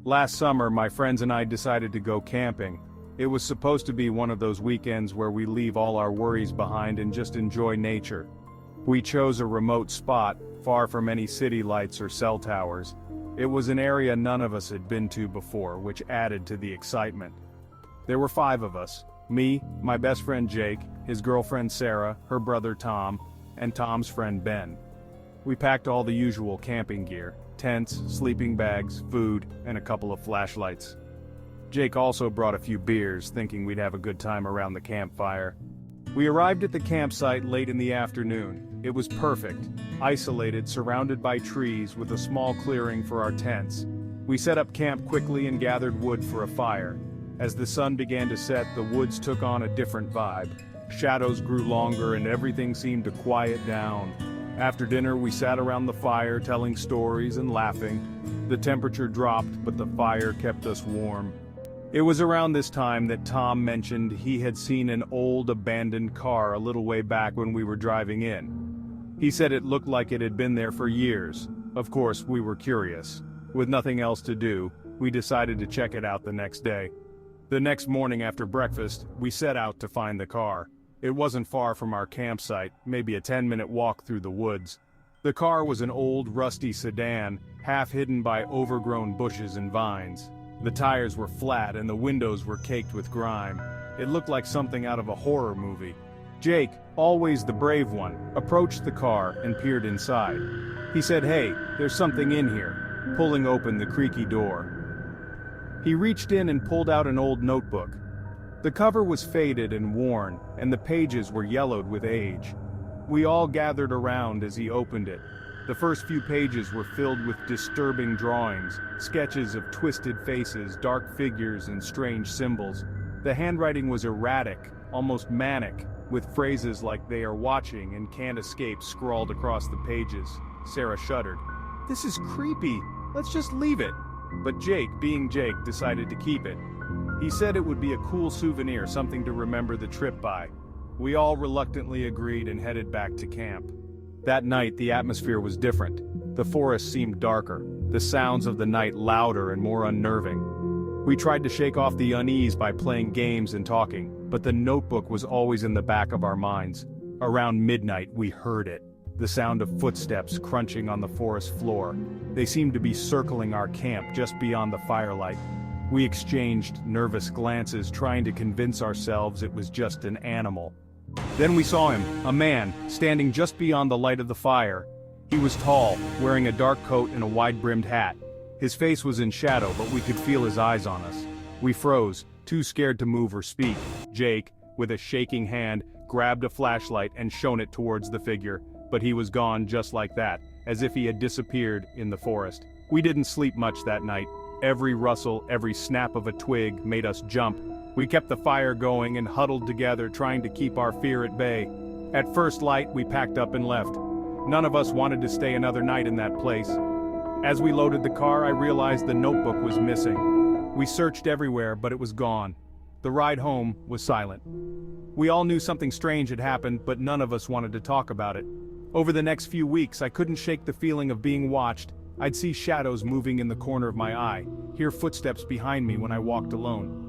Last summer, my friends and I decided to go camping. It was supposed to be one of those weekends where we leave all our worries behind and just enjoy nature. We chose a remote spot, far from any city lights or cell towers. It was an area none of us had been to before, which added to the excitement. There were 5 of us: me, my best friend Jake, his girlfriend Sarah, her brother Tom, and Tom's friend Ben. We packed all the usual camping gear: tents, sleeping bags, food, and a couple of flashlights. Jake also brought a few beers, thinking we'd have a good time around the campfire. We arrived at the campsite late in the afternoon. It was perfect, isolated, surrounded by trees, with a small clearing for our tents. We set up camp quickly and gathered wood for a fire. As the sun began to set, the woods took on a different vibe. Shadows grew longer and everything seemed to quiet down. After dinner, we sat around the fire telling stories and laughing. The temperature dropped, but the fire kept us warm. It was around this time that Tom mentioned he had seen an old abandoned car a little way back when we were driving in. He said it looked like it had been there for years. Of course, we were curious. With nothing else to do, we decided to check it out the next day. The next morning after breakfast, we set out to find the car. It wasn't far from our campsite, maybe a 10-minute walk through the woods. The car was an old, rusty sedan, half hidden by overgrown bushes and vines. The tires were flat and the windows were caked with grime. It looked like something out of a horror movie. Jake, always the brave one, approached the car and peered inside. He said, "Hey, there's something in here," pulling open the creaky door. He reached in and pulled out an old notebook. The cover was faded and worn, and the pages were yellowed with age. We all gathered around as he opened it. The first few pages were filled with disturbing drawings, sketches of twisted faces, dark figures, and strange symbols. The handwriting was erratic, almost manic, with phrases like "they are watching" and "can't escape" scrawled across the pages. Sarah shuddered. "This is creepy. Let's just leave it." But Jake, being Jake, decided to keep it. He said it would be a cool souvenir, something to remember the trip by. We all reluctantly agreed and headed back to camp. That night, the atmosphere was different. The forest seemed darker, the sounds of the night louder and more unnerving. We tried to shake off the unease by playing games and talking, but the notebook was always in the back of our minds. Around midnight, we heard it. The sound of footsteps crunching on the forest floor. They seemed to be circling our camp just beyond the firelight. We exchanged nervous glances, trying to convince ourselves it was just an animal. Then we saw him, a man, standing just beyond the light of the fire. He was tall, wearing a dark coat and a wide-brimmed hat. His face was in shadow, but we could feel his eyes on us. We froze, too scared to move or speak. Jake, with a shaking hand, grabbed a flashlight and shone it towards the figure, but he was gone just like that, as if he had disappeared in the forest. We didn't sleep much that night. Every rustle, every snap of a twig made us jump. We kept the fire going and huddled together, trying to keep our fear at bay. At first light, we packed up and left. None of us wanted to stay another night in that place. As we loaded the car, I realized the notebook was missing. We searched everywhere, but it was gone. The ride home was silent. We all knew something strange had happened, but none of us wanted to talk about it. Over the next few weeks, I couldn't shake the feeling of being watched. I'd see shadows moving in the corner of my eye, hear footsteps behind me when I walked alone.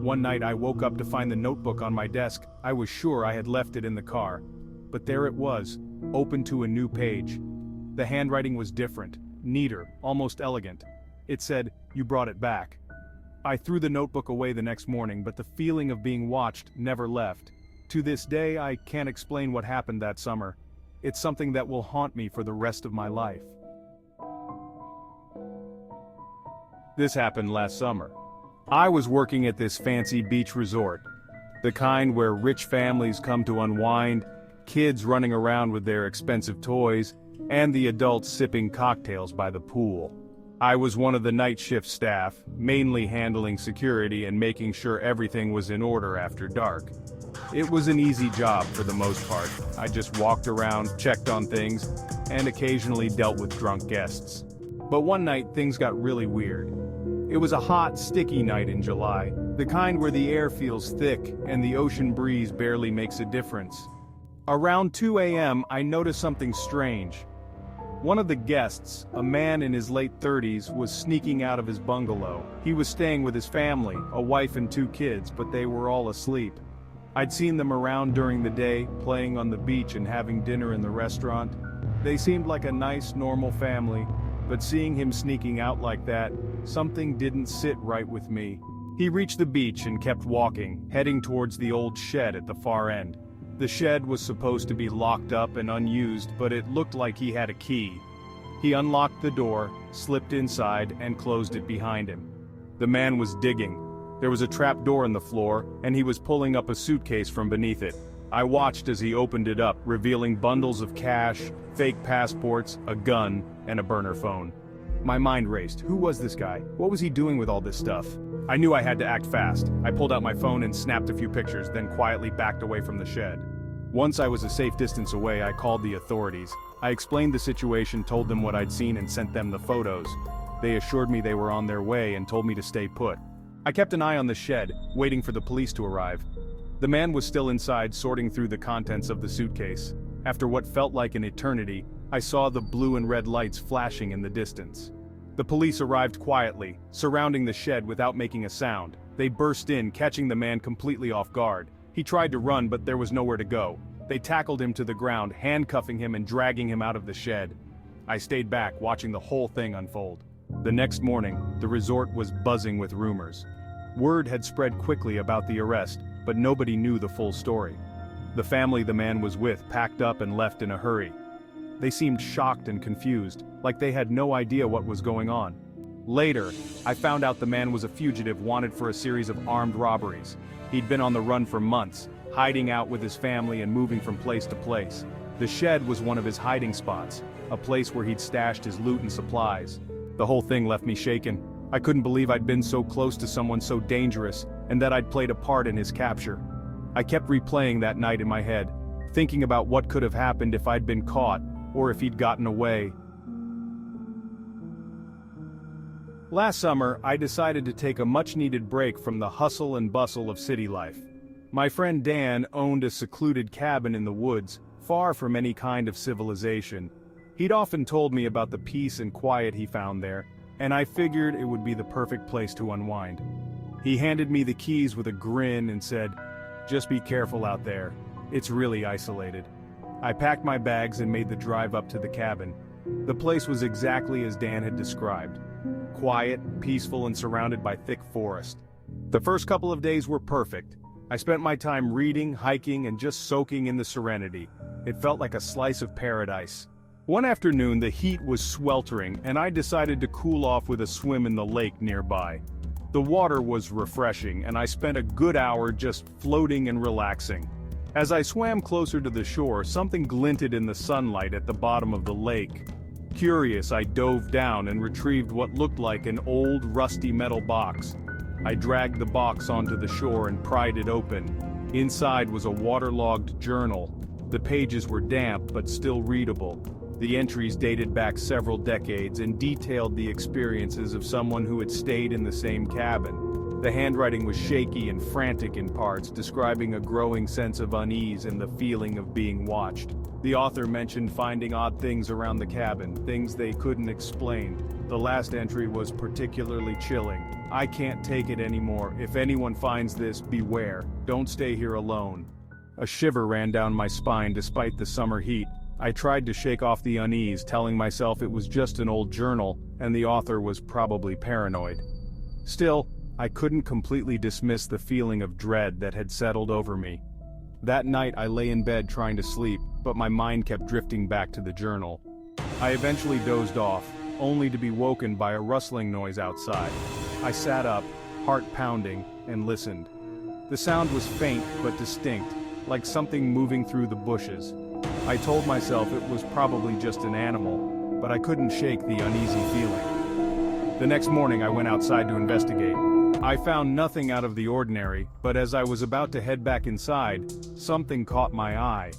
One night I woke up to find the notebook on my desk. I was sure I had left it in the car. But there it was, open to a new page. The handwriting was different, neater, almost elegant. It said, "You brought it back." I threw the notebook away the next morning, but the feeling of being watched never left. To this day, I can't explain what happened that summer. It's something that will haunt me for the rest of my life. This happened last summer. I was working at this fancy beach resort, the kind where rich families come to unwind, kids running around with their expensive toys, and the adults sipping cocktails by the pool. I was one of the night shift staff, mainly handling security and making sure everything was in order after dark. It was an easy job for the most part. I just walked around, checked on things, and occasionally dealt with drunk guests. But one night things got really weird. It was a hot, sticky night in July, the kind where the air feels thick and the ocean breeze barely makes a difference. Around 2 a.m., I noticed something strange. One of the guests, a man in his late 30s, was sneaking out of his bungalow. He was staying with his family, a wife and 2 kids, but they were all asleep. I'd seen them around during the day, playing on the beach and having dinner in the restaurant. They seemed like a nice, normal family, but seeing him sneaking out like that, something didn't sit right with me. He reached the beach and kept walking, heading towards the old shed at the far end. The shed was supposed to be locked up and unused, but it looked like he had a key. He unlocked the door, slipped inside, and closed it behind him. The man was digging. There was a trap door in the floor, and he was pulling up a suitcase from beneath it. I watched as he opened it up, revealing bundles of cash, fake passports, a gun, and a burner phone. My mind raced. Who was this guy? What was he doing with all this stuff? I knew I had to act fast. I pulled out my phone and snapped a few pictures, then quietly backed away from the shed. Once I was a safe distance away, I called the authorities. I explained the situation, told them what I'd seen, and sent them the photos. They assured me they were on their way and told me to stay put. I kept an eye on the shed, waiting for the police to arrive. The man was still inside, sorting through the contents of the suitcase. After what felt like an eternity, I saw the blue and red lights flashing in the distance. The police arrived quietly, surrounding the shed without making a sound. They burst in, catching the man completely off guard. He tried to run, but there was nowhere to go. They tackled him to the ground, handcuffing him and dragging him out of the shed. I stayed back, watching the whole thing unfold. The next morning, the resort was buzzing with rumors. Word had spread quickly about the arrest, but nobody knew the full story. The family the man was with packed up and left in a hurry. They seemed shocked and confused, like they had no idea what was going on. Later, I found out the man was a fugitive wanted for a series of armed robberies. He'd been on the run for months, hiding out with his family and moving from place to place. The shed was one of his hiding spots, a place where he'd stashed his loot and supplies. The whole thing left me shaken. I couldn't believe I'd been so close to someone so dangerous, and that I'd played a part in his capture. I kept replaying that night in my head, thinking about what could have happened if I'd been caught, or if he'd gotten away. Last summer, I decided to take a much-needed break from the hustle and bustle of city life. My friend Dan owned a secluded cabin in the woods, far from any kind of civilization. He'd often told me about the peace and quiet he found there, and I figured it would be the perfect place to unwind. He handed me the keys with a grin and said, "Just be careful out there. It's really isolated." I packed my bags and made the drive up to the cabin. The place was exactly as Dan had described. Quiet, peaceful, and surrounded by thick forest. The first couple of days were perfect. I spent my time reading, hiking, and just soaking in the serenity. It felt like a slice of paradise. One afternoon, the heat was sweltering, and I decided to cool off with a swim in the lake nearby. The water was refreshing, and I spent a good hour just floating and relaxing. As I swam closer to the shore, something glinted in the sunlight at the bottom of the lake. Curious, I dove down and retrieved what looked like an old, rusty metal box. I dragged the box onto the shore and pried it open. Inside was a waterlogged journal. The pages were damp but still readable. The entries dated back several decades and detailed the experiences of someone who had stayed in the same cabin. The handwriting was shaky and frantic in parts, describing a growing sense of unease and the feeling of being watched. The author mentioned finding odd things around the cabin, things they couldn't explain. The last entry was particularly chilling. "I can't take it anymore. If anyone finds this, beware. Don't stay here alone." A shiver ran down my spine despite the summer heat. I tried to shake off the unease, telling myself it was just an old journal, and the author was probably paranoid. Still, I couldn't completely dismiss the feeling of dread that had settled over me. That night I lay in bed trying to sleep, but my mind kept drifting back to the journal. I eventually dozed off, only to be woken by a rustling noise outside. I sat up, heart pounding, and listened. The sound was faint but distinct, like something moving through the bushes. I told myself it was probably just an animal, but I couldn't shake the uneasy feeling. The next morning I went outside to investigate. I found nothing out of the ordinary, but as I was about to head back inside, something caught my eye.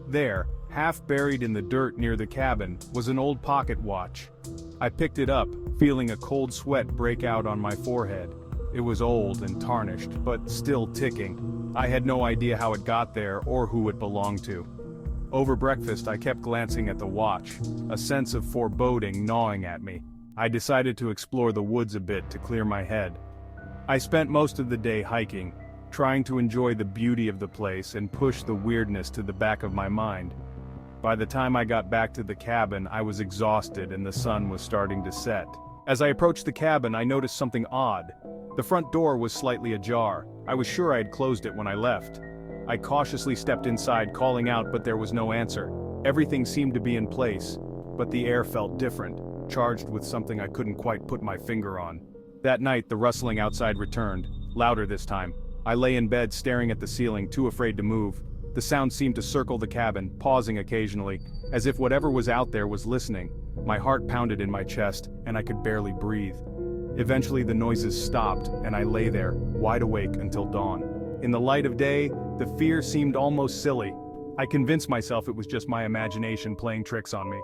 There, half buried in the dirt near the cabin, was an old pocket watch. I picked it up, feeling a cold sweat break out on my forehead. It was old and tarnished, but still ticking. I had no idea how it got there or who it belonged to. Over breakfast I kept glancing at the watch, a sense of foreboding gnawing at me. I decided to explore the woods a bit to clear my head. I spent most of the day hiking, trying to enjoy the beauty of the place and push the weirdness to the back of my mind. By the time I got back to the cabin, I was exhausted and the sun was starting to set. As I approached the cabin, I noticed something odd. The front door was slightly ajar. I was sure I had closed it when I left. I cautiously stepped inside, calling out, but there was no answer. Everything seemed to be in place, but the air felt different, charged with something I couldn't quite put my finger on. That night, the rustling outside returned, louder this time. I lay in bed staring at the ceiling, too afraid to move. The sound seemed to circle the cabin, pausing occasionally, as if whatever was out there was listening. My heart pounded in my chest, and I could barely breathe. Eventually the noises stopped, and I lay there, wide awake until dawn. In the light of day, the fear seemed almost silly. I convinced myself it was just my imagination playing tricks on me.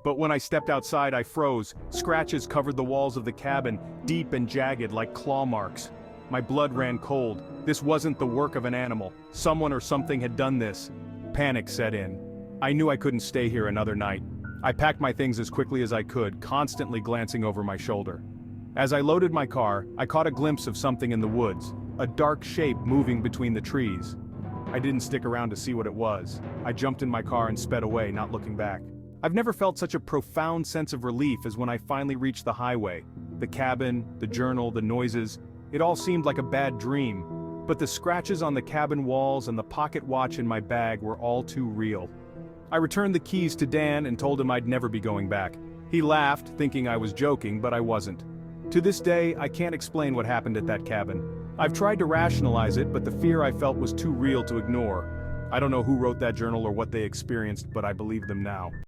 But when I stepped outside, I froze. Scratches covered the walls of the cabin, deep and jagged like claw marks. My blood ran cold. This wasn't the work of an animal. Someone or something had done this. Panic set in. I knew I couldn't stay here another night. I packed my things as quickly as I could, constantly glancing over my shoulder. As I loaded my car, I caught a glimpse of something in the woods, a dark shape moving between the trees. I didn't stick around to see what it was. I jumped in my car and sped away, not looking back. I've never felt such a profound sense of relief as when I finally reached the highway. The cabin, the journal, the noises, it all seemed like a bad dream. But the scratches on the cabin walls and the pocket watch in my bag were all too real. I returned the keys to Dan and told him I'd never be going back. He laughed, thinking I was joking, but I wasn't. To this day, I can't explain what happened at that cabin. I've tried to rationalize it, but the fear I felt was too real to ignore. I don't know who wrote that journal or what they experienced, but I believe them now.